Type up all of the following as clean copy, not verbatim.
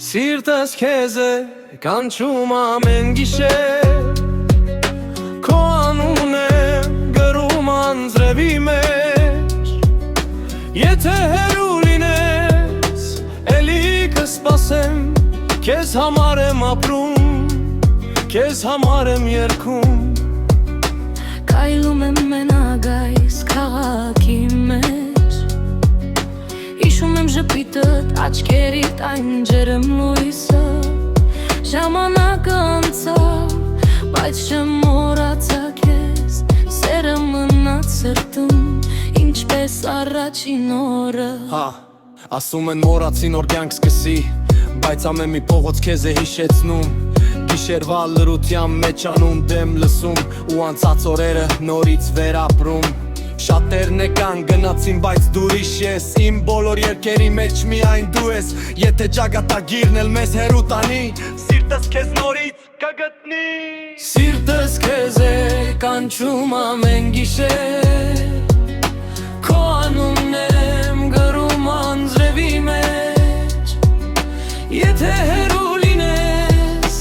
Սիրտս քեզ է կանչում ամեն գիշեր, քո անունն եմ գրում անձրևի մեջ, եթե հեռու լինես, էլի կսպասեմ, քեզ համար եմ ապրում, քեզ համար եմ երգում։ Քայլում եմ մենակ այս քաղաքի մեջ, հիշում եմ ժպիտդ, աչքերիդ այն ջերմ լույսը, ժամանակը անցավ, բայց չեմ մոռացա քեզ, սերը մնաց սրտում, ինչպես առաջին օրը։ Ասում են մոռացին որ կյանք սկսի, բայց ամեն մի փողոց քեզ է հիշեցնում, գիշերվա լռության մեջ անում դեմ լսում, ու անցած օրերը նորից վերապրում։ Շատերն եկան գնացին, բայց դու ուրիշ ես, իմ բոլոր երգերի մեջ միայն դու ես, եթե ճակատագիրն էլ մեզ հեռու տանի, սիրտս քեզ նորից կգտնի։ Սիրտս քեզ է կանչում ամեն գիշեր, քո անունն եմ գրում անձրևի մեջ, եթե հեռու լինես,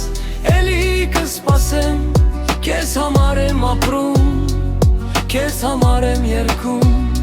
էլի կսպասեմ, քեզ համար եմ ապրում, քեզ համար եմ երգում։